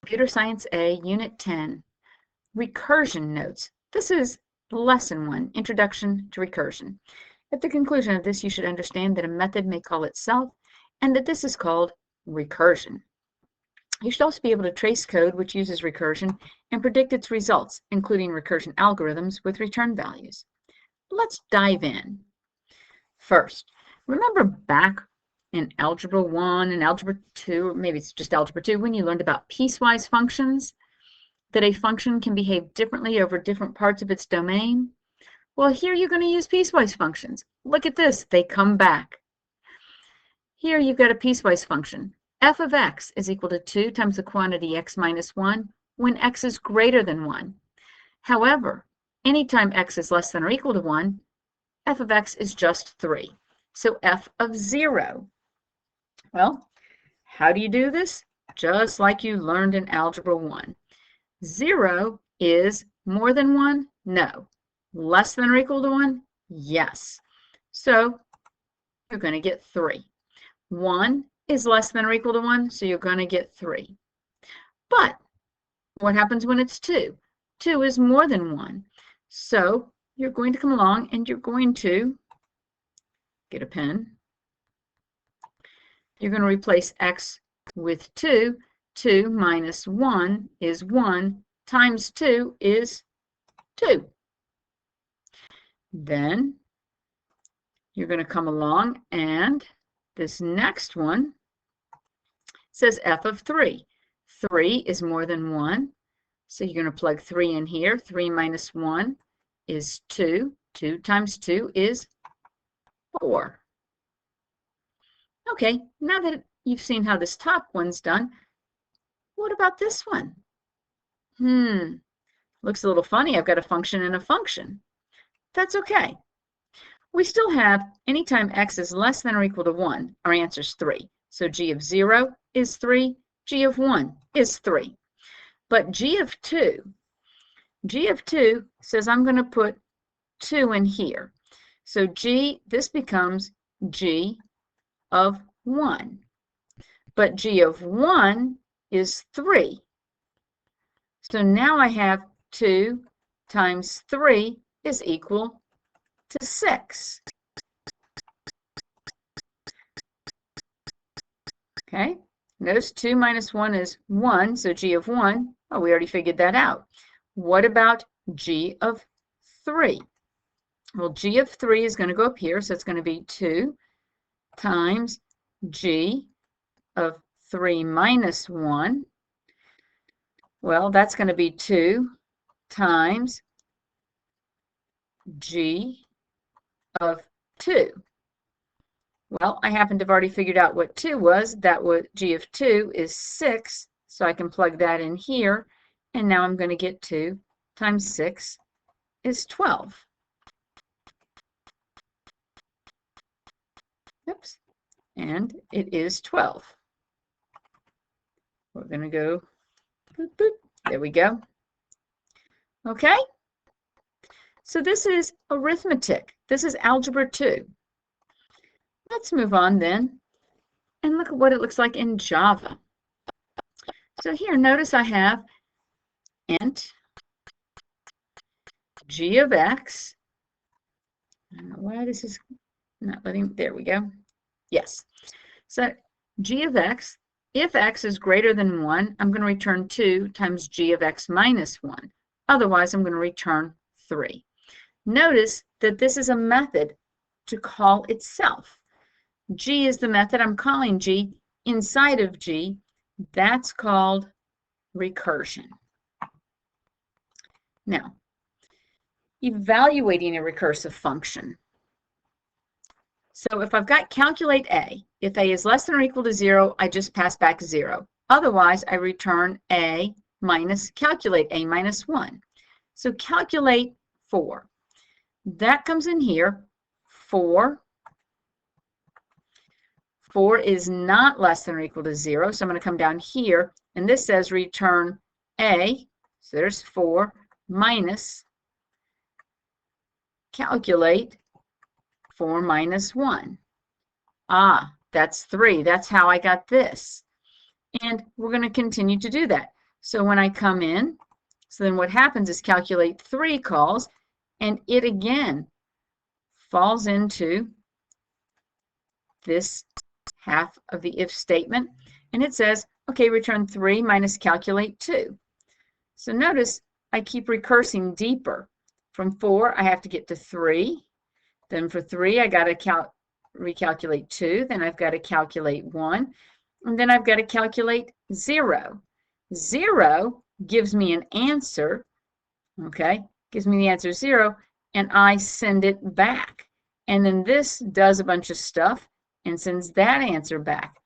Computer Science A, Unit 10, Recursion Notes. This is Lesson 1, Introduction to Recursion. At the conclusion of this, you should understand that a method may call itself, and that this is called recursion. You should also be able to trace code which uses recursion and predict its results, including recursion algorithms with return values. Let's dive in. First, remember back in Algebra 1 and Algebra 2, or maybe it's just Algebra 2, when you learned about piecewise functions, that a function can behave differently over different parts of its domain? Well, here you're going to use piecewise functions. Look at this. They come back. Here you've got a piecewise function. F of x is equal to 2 times the quantity x minus 1 when x is greater than 1. However, anytime x is less than or equal to 1, f of x is just 3. So f of 0. Well, how do you do this? Just like you learned in Algebra 1. 0 is more than 1? No. Less than or equal to 1? Yes. So you're going to get 3. 1 is less than or equal to 1, so you're going to get 3. But what happens when it's 2? 2 is more than 1. So you're going to come along and you're going to get a pen. You're going to replace x with 2. 2 minus 1 is 1 times 2 is 2. Then you're going to come along and this next one says f of 3. 3 is more than 1. So you're going to plug 3 in here. 3 minus 1 is 2. 2 times 2 is 4. Okay, now that you've seen how this top one's done, what about this one? Looks a little funny. I've got a function and a function. That's okay. We still have anytime x is less than or equal to 1, our answer is 3. So g of 0 is 3, g of 1 is 3. But g of 2 says I'm going to put 2 in here. So this becomes g of 1. But g of 1 is 3. So now I have 2 times 3 is equal to 6. Okay, notice 2 minus 1 is 1, so g of 1, oh, we already figured that out. What about g of 3? Well, g of 3 is going to go up here, so it's going to be 2 times g of 3 minus 1. Well, that's going to be 2 times g of 2. Well, I happen to have already figured out what 2 was. That was g of 2 is 6, so I can plug that in here. And now I'm going to get 2 times 6 is 12. Oops. And it is 12. We're going to go, boop, boop. There we go. Okay. So this is arithmetic. This is Algebra 2. Let's move on then and look at what it looks like in Java. So here, notice I have int g of x. I don't know why this is not letting, there we go. Yes. So g of x, if x is greater than 1, I'm going to return 2 times g of x minus 1. Otherwise, I'm going to return 3. Notice that this is a method to call itself. G is the method. I'm calling G inside of G. That's called recursion. Now, evaluating a recursive function. So if I've got calculate A, if A is less than or equal to 0, I just pass back 0. Otherwise, I return A minus calculate A minus 1. So calculate 4. That comes in here. 4 is not less than or equal to 0, so I'm going to come down here, and this says return A, so there's 4, minus calculate 4 minus 1. Ah, that's 3. That's how I got this. And we're going to continue to do that. So when I come in, so then what happens is calculate 3 calls, and it again falls into this half of the if statement, and it says, okay, return 3 minus calculate 2. So notice I keep recursing deeper. From 4, I have to get to 3. Then for 3, I got to recalculate 2. Then I've got to calculate 1. And then I've got to calculate 0. 0 gives me an answer, okay? Gives me the answer 0, and I send it back. And then this does a bunch of stuff and sends that answer back.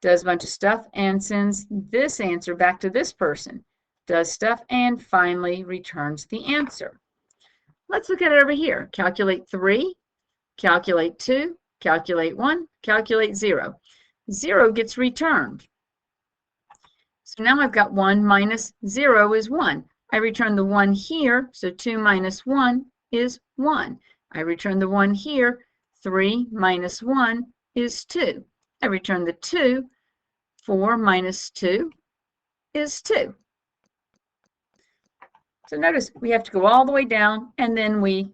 Does a bunch of stuff and sends this answer back to this person. Does stuff and finally returns the answer. Let's look at it over here. Calculate 3, calculate 2, calculate 1, calculate 0. 0 gets returned. So now I've got 1 minus 0 is 1. I return the 1 here, so 2 minus 1 is 1. I return the 1 here, 3 minus 1 is 2. I return the 2, 4 minus 2 is 2. So notice we have to go all the way down, and then we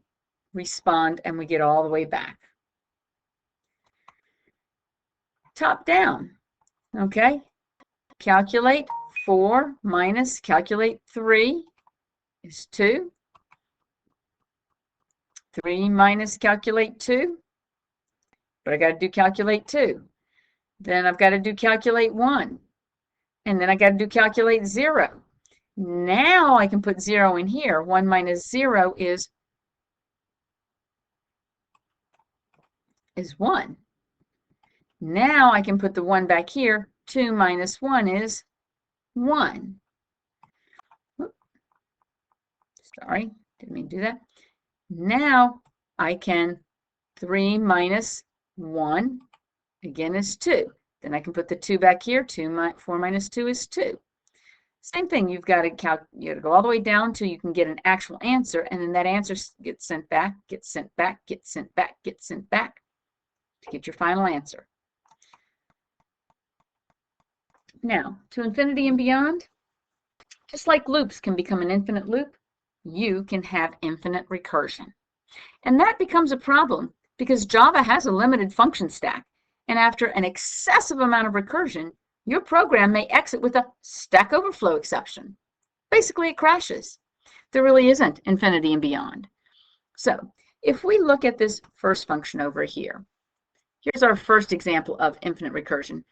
respond, and we get all the way back. Top down, okay? Calculate 4 minus calculate 3 is 2. 3 minus calculate 2, but I got to do calculate 2. Then I've got to do calculate 1, and then I got to do calculate 0. Now I can put 0 in here. 1 minus 0 is 1. Now I can put the 1 back here. 2 minus 1 is 1. Oops. Sorry, didn't mean to do that. Now I can 3 minus 1 again is 2. Then I can put the 2 back here. 4 minus 2 is 2. Same thing, you got to go all the way down till you can get an actual answer, and then that answer gets sent back, gets sent back, gets sent back, gets sent back to get your final answer. Now, to infinity and beyond, just like loops can become an infinite loop, you can have infinite recursion. And that becomes a problem because Java has a limited function stack, and after an excessive amount of recursion, your program may exit with a Stack Overflow exception. Basically, it crashes. There really isn't infinity and beyond. So if we look at this first function over here, here's our first example of infinite recursion.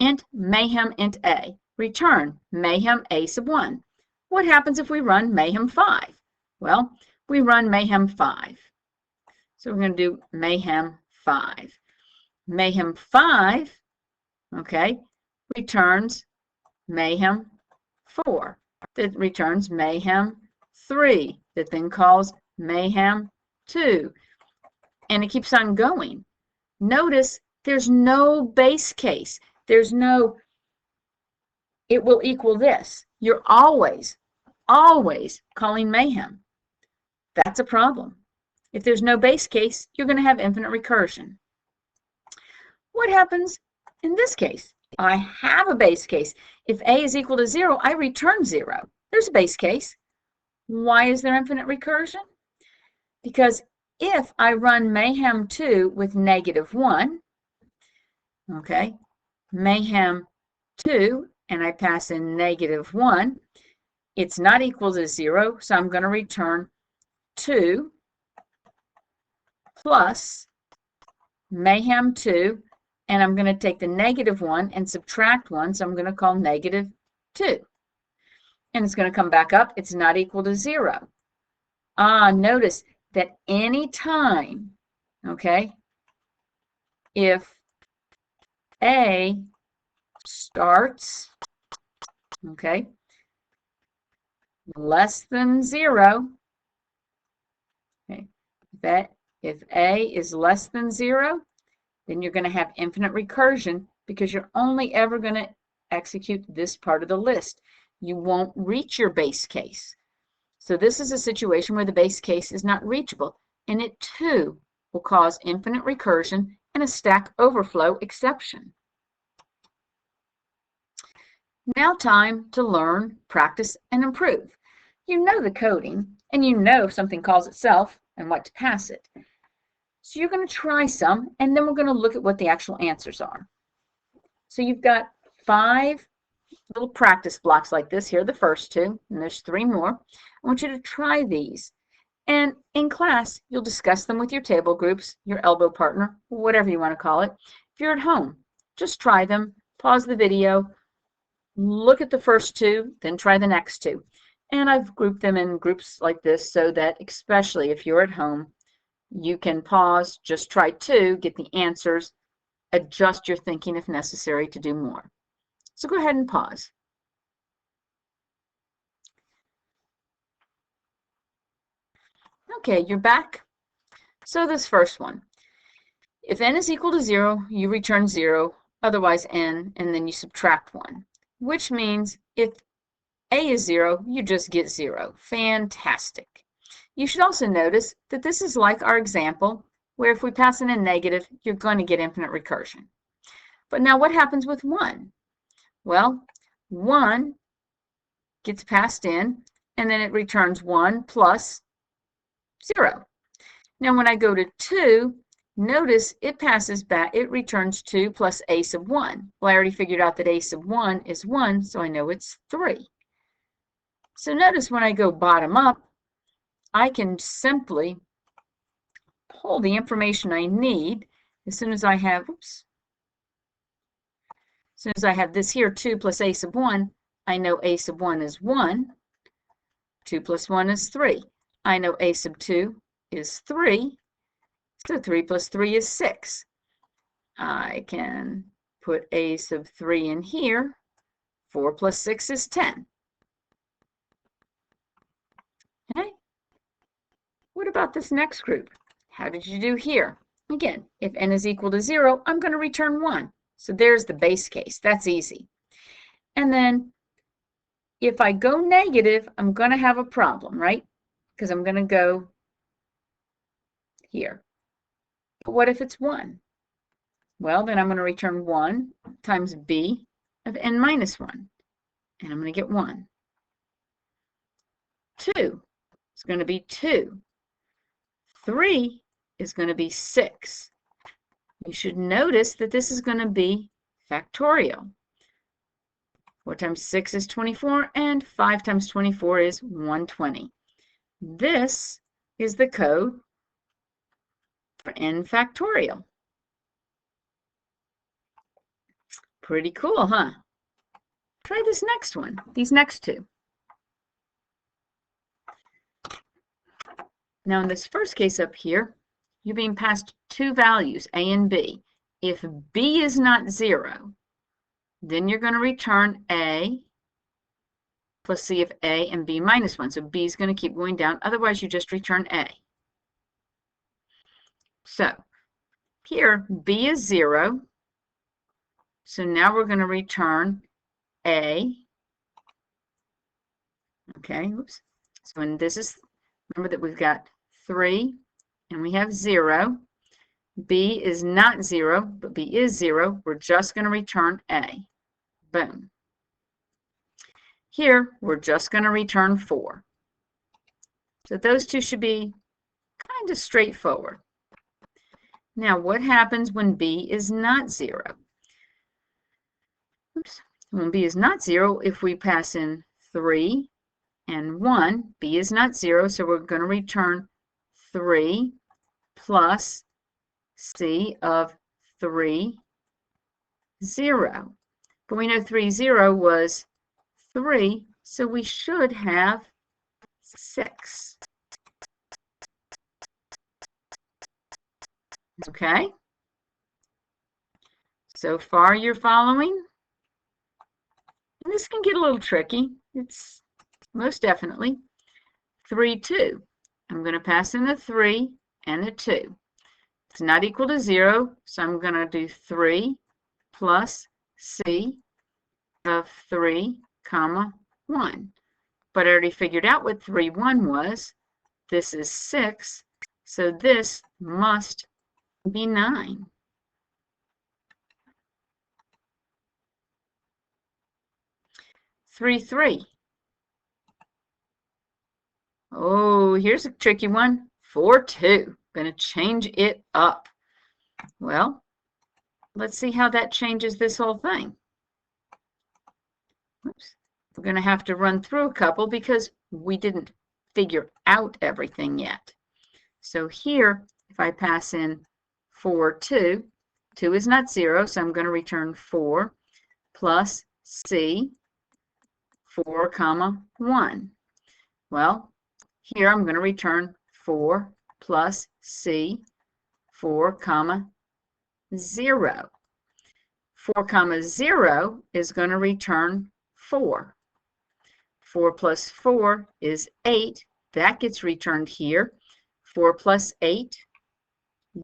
Int mayhem int a, return mayhem a sub 1. What happens if we run mayhem 5? Well, we run mayhem 5. So we're going to do mayhem 5. Mayhem 5, okay, returns mayhem 4. That returns mayhem 3. That then calls mayhem 2. And it keeps on going. Notice there's no base case. There's no, it will equal this. You're always calling mayhem. That's a problem. If there's no base case, you're going to have infinite recursion. What happens in this case? I have a base case. If a is equal to 0, I return 0. There's a base case. Why is there infinite recursion? Because if I run mayhem 2 with -1, okay, mayhem 2, and I pass in -1, it's not equal to 0, so I'm going to return 2 plus mayhem 2, and I'm going to take the -1 and subtract 1, so I'm going to call -2. And it's going to come back up. It's not equal to 0. Notice that any time, okay, if a starts, okay, less than 0, okay, if a is less than 0, then you're going to have infinite recursion because you're only ever going to execute this part of the list. You won't reach your base case. So this is a situation where the base case is not reachable, and it too will cause infinite recursion and a Stack Overflow exception. Now time to learn, practice, and improve. You know the coding, and you know if something calls itself and what to pass it. So you're going to try some, and then we're going to look at what the actual answers are. So you've got 5 little practice blocks like this. Here are the first 2, and there's 3 more. I want you to try these. And in class, you'll discuss them with your table groups, your elbow partner, whatever you want to call it. If you're at home, just try them, pause the video, look at the first 2, then try the next 2. And I've grouped them in groups like this so that, especially if you're at home, you can pause, just try 2, get the answers, adjust your thinking if necessary to do more. So go ahead and pause. Okay, you're back. So this first one, if n is equal to 0, you return 0, otherwise n, and then you subtract 1, which means if a is 0, you just get 0. Fantastic. You should also notice that this is like our example, where if we pass in a negative, you're going to get infinite recursion. But now what happens with 1? Well, 1 gets passed in, and then it returns 1 plus 0. Now when I go to 2, notice it passes back, it returns 2 plus a sub 1. Well, I already figured out that a sub 1 is 1, so I know it's 3. So notice when I go bottom up, I can simply pull the information I need as soon as I have, as soon as I have this here, 2 plus a sub 1, I know a sub 1 is 1, 2 plus 1 is 3. I know a sub 2 is 3, so 3 plus 3 is 6. I can put a sub 3 in here, 4 plus 6 is 10. Okay. What about this next group? How did you do here? Again, if n is equal to 0, I'm going to return 1. So there's the base case. That's easy. And then if I go negative, I'm going to have a problem, right? Because I'm going to go here. But what if it's 1? Well, then I'm going to return 1 times b of n minus 1. And I'm going to get 1. 2 is going to be 2. 3 is going to be 6. You should notice that this is going to be factorial. 4 times 6 is 24, and 5 times 24 is 120. This is the code for n factorial. Pretty cool, huh? Try this next one, these next 2. Now in this first case up here, you're being passed 2 values, a and b. If b is not 0, then you're going to return a plus c of a and b minus 1. So b is going to keep going down. Otherwise, you just return a. So here, b is 0. So now we're going to return a. Okay, oops. So when this is, remember that we've got 3 and we have 0. B is not 0, but B is 0. We're just going to return A. Boom. Here, we're just going to return 4. So those 2 should be kind of straightforward. Now, what happens when B is not 0? Oops. When B is not 0, if we pass in 3 and 1, B is not 0, so we're going to return 3 plus C of 3, 0. But we know 3, 0 was 3, so we should have 6. Okay? So far you're following? And this can get a little tricky. It's most definitely 3, 2. I'm going to pass in a 3 and a 2. It's not equal to 0, so I'm going to do 3 plus c of 3, comma, 1. But I already figured out what 3, 1 was. This is 6, so this must be 9. 3, 3. Oh, here's a tricky one. 4, 2. Going to change it up. Well, let's see how that changes this whole thing. Oops. We're going to have to run through a couple because we didn't figure out everything yet. So here, if I pass in 4, 2, 2 is not 0, so I'm going to return 4 plus C, 4, comma 1. Well, here I'm going to return 4 plus C, 4, comma 0. 4, comma 0 is going to return 4. 4 plus 4 is 8. That gets returned here. 4 plus 8,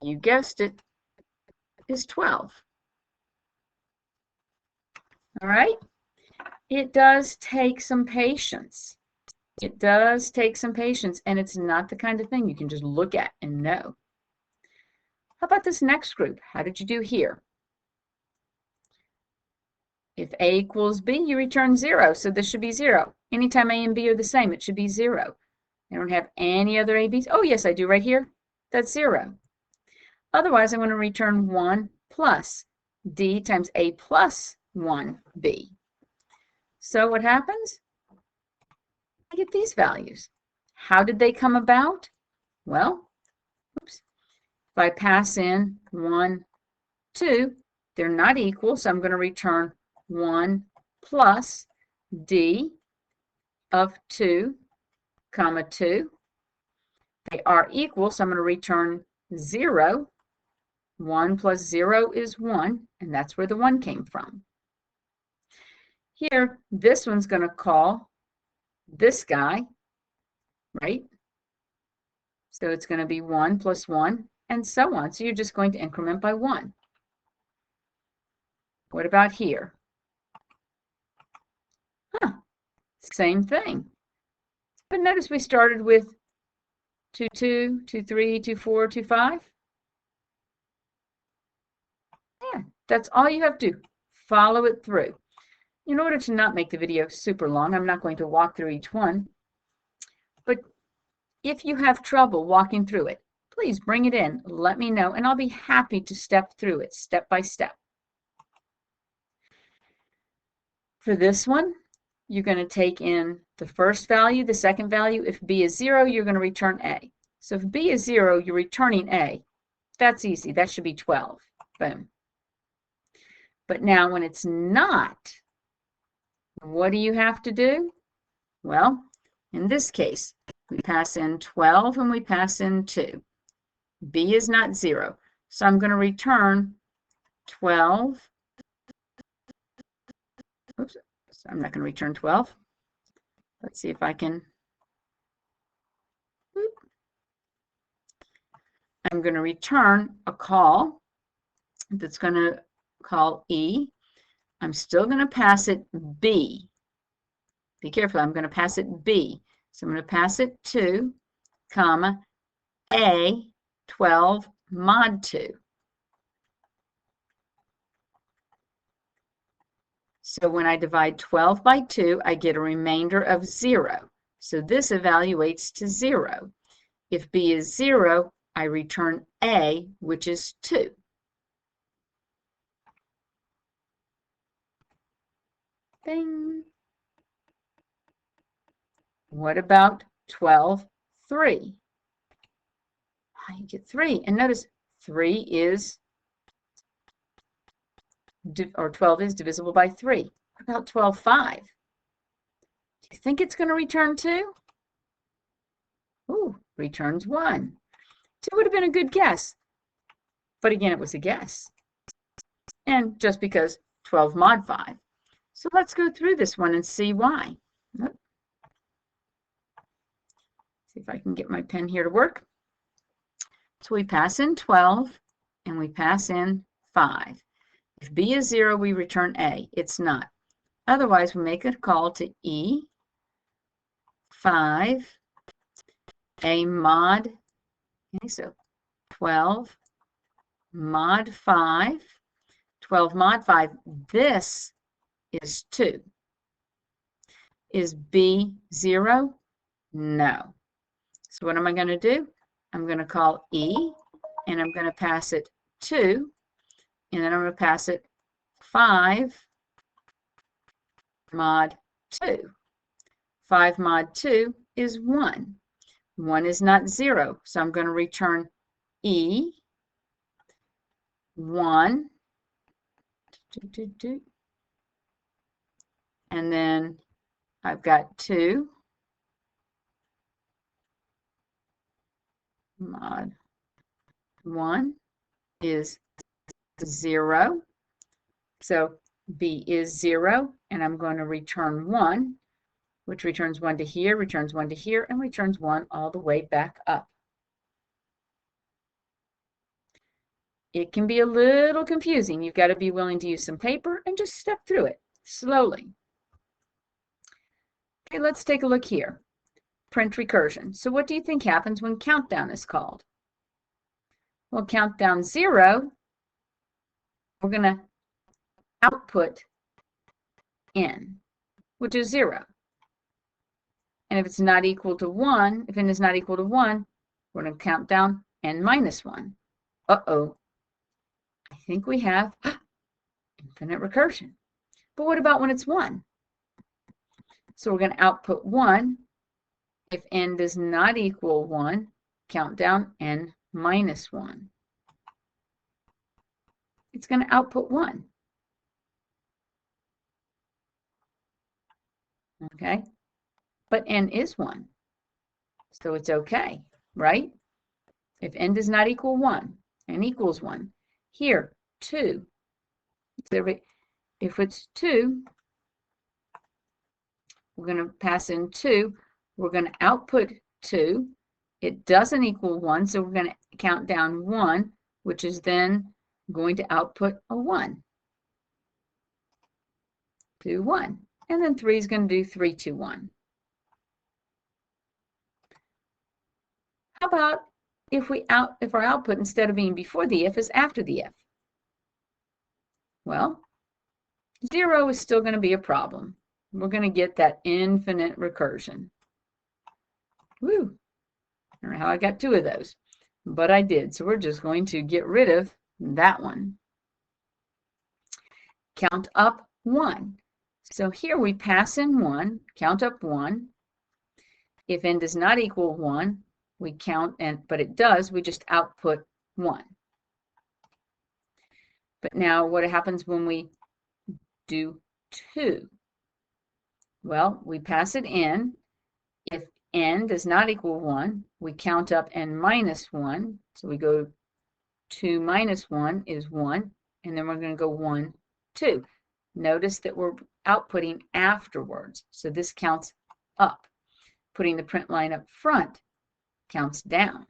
you guessed it, is 12. All right? It does take some patience. It does take some patience, and it's not the kind of thing you can just look at and know. How about this next group? How did you do here? If A equals B, you return 0, so this should be 0. Anytime A and B are the same, it should be 0. I don't have any other ABs. Oh, yes, I do right here. That's 0. Otherwise, I'm going to return 1 plus D times A plus 1B. So what happens? I get these values. How did they come about? Well, oops. If I pass in 1, 2, they're not equal, so I'm going to return 1 plus D of 2, comma 2. They are equal, so I'm going to return 0. 1 plus 0 is 1, and that's where the 1 came from. Here, this one's going to call this guy, right? So it's going to be 1 plus 1, and so on. So you're just going to increment by 1. What about here? Same thing. But notice we started with 2, 2, 2, 3, 2, 4, 2, 5. Yeah, that's all you have to do. Follow it through. In order to not make the video super long, I'm not going to walk through each one. But if you have trouble walking through it, please bring it in. Let me know, and I'll be happy to step through it step by step. For this one, you're going to take in the first value, the second value. If B is 0, you're going to return A. So if B is 0, you're returning A. That's easy. That should be 12. Boom. But now when it's not, what do you have to do? Well, in this case, we pass in 12 and we pass in 2. B is not 0. So I'm going to return 12. Oops. So I'm not going to return 12. Let's see if I can. I'm going to return a call that's going to call E. I'm still going to pass it B. Be careful, I'm going to pass it B. So I'm going to pass it 2, comma, A, 12, mod 2. So when I divide 12 by 2, I get a remainder of 0. So this evaluates to 0. If B is 0, I return A, which is 2. Bing. What about 12, 3? I get 3. And notice 3 is, or 12 is divisible by 3. What about 12, 5? Do you think it's going to return 2? Ooh, returns 1. 2 would have been a good guess. But again, it was a guess. And just because 12 mod 5. So let's go through this one and see why. See if I can get my pen here to work. So we pass in 12 and we pass in 5. If B is 0, we return A. It's not. Otherwise, we make a call to E, 5, A mod, okay, so 12 mod 5. 12 mod 5, this is 2. Is B 0? No. So what am I going to do? I'm going to call E, and I'm going to pass it 2, and then I'm going to pass it 5 mod 2. 5 mod 2 is 1. 1 is not 0, so I'm going to return E, 1, and then I've got 2 mod 1 is 0. So B is 0, and I'm going to return 1, which returns 1 to here, returns 1 to here, and returns 1 all the way back up. It can be a little confusing. You've got to be willing to use some paper and just step through it slowly. Okay, let's take a look here. Print recursion. So what do you think happens when countdown is called? Well, countdown 0, we're going to output n, which is 0. And if it's not equal to 1, if n is not equal to 1, we're going to count down n minus 1. Uh-oh. I think we have infinite recursion. But what about when it's 1? So we're going to output 1. If n does not equal 1, count down n minus 1. It's going to output 1. Okay? But n is 1. So it's okay, right? If n does not equal 1, n equals 1. Here, 2. If it's 2, we're going to pass in 2. We're going to output 2. It doesn't equal 1, so we're going to count down 1, which is then going to output a 1. 2, 1. And then 3 is going to do 3, 2, 1. How about if our output, instead of being before the if, is after the if? Well, 0 is still going to be a problem. We're going to get that infinite recursion. Woo! I don't know how I got 2 of those, but I did. So we're just going to get rid of that one. Count up 1. So here we pass in 1, count up 1. If n does not equal 1, we count, but it does, we just output 1. But now what happens when we do 2? Well, we pass it in. If n does not equal 1, we count up n minus 1. So we go 2 minus 1 is 1, and then we're going to go 1, 2. Notice that we're outputting afterwards, so this counts up. Putting the print line up front counts down.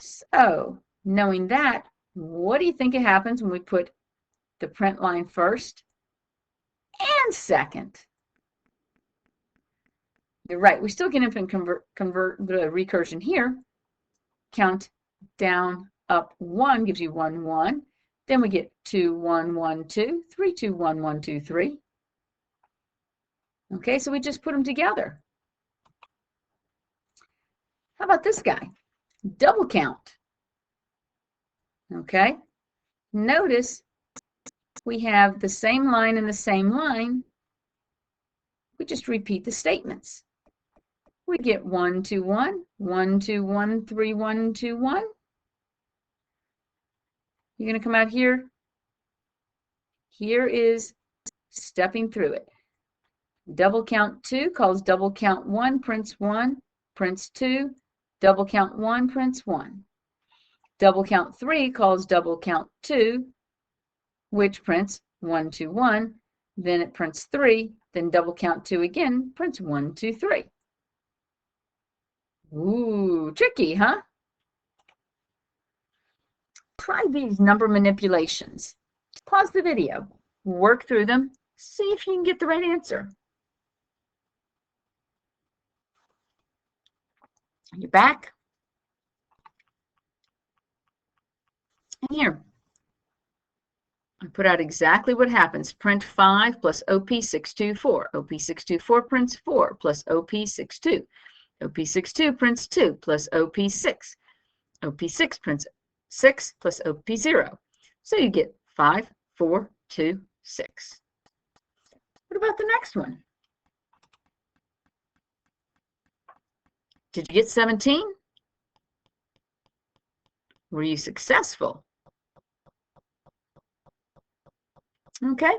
So, knowing that, what do you think happens when we put the print line first and second? You're right, we still get infinite the recursion here. Count down, up 1 gives you 1, 1. Then we get 2, 1, 1, 2, 3, 2, 1, 1, 2, 3. Okay, so we just put them together. How about this guy? Double count. Okay, notice we have the same line and the same line. We just repeat the statements. We get 1, 2, 1, 1, 2, 1, 3, 1, 2, 1. You're going to come out here. Here is stepping through it. Double count 2 calls double count 1, prints 1, prints 2. Double count 1, prints 1. Double count 3 calls double count 2, which prints 1, 2, 1. Then it prints 3. Then double count 2 again, prints 1, 2, 3. Ooh, tricky, huh? Try these number manipulations. Pause the video, work through them, see if you can get the right answer. You're back. And here, I put out exactly what happens. Print 5 plus OP624. OP624 prints 4 plus OP62. OP62 prints 2 plus OP6. OP6 prints 6 plus OP0. So you get 5, 4, 2, 6. What about the next one? Did you get 17? Were you successful? Okay,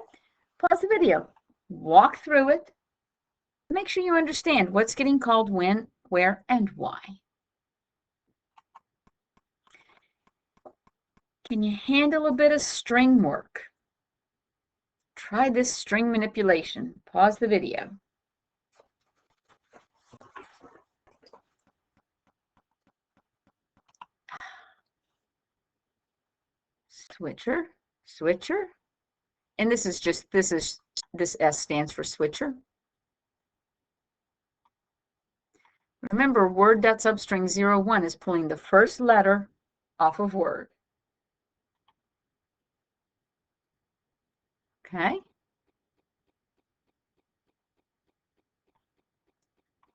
pause the video, walk through it, make sure you understand what's getting called when, where, and why. Can you handle a bit of string work? Try this string manipulation. Pause the video. Switcher, switcher. And this S stands for switcher. Remember, word.substring 01 is pulling the first letter off of word. Okay.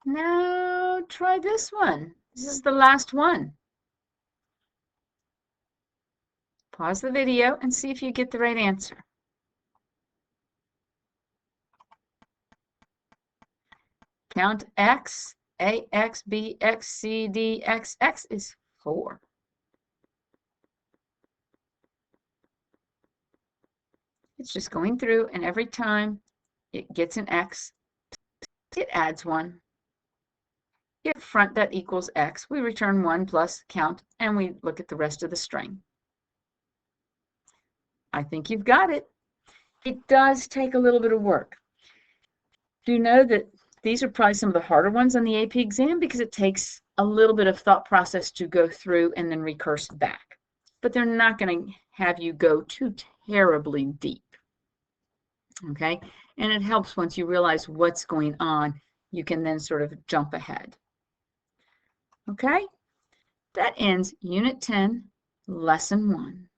Now try this one. This is the last one. Pause the video and see if you get the right answer. Count X, A, X, B, X, C, D, X. X is 4. It's just going through, and every time it gets an X, it adds 1. If front that equals X, we return 1 plus count, and we look at the rest of the string. I think you've got it. It does take a little bit of work. Do know that these are probably some of the harder ones on the AP exam because it takes a little bit of thought process to go through and then recurse back. But they're not going to have you go too terribly deep. Okay? And it helps once you realize what's going on, you can then sort of jump ahead. Okay? That ends Unit 10, Lesson 1.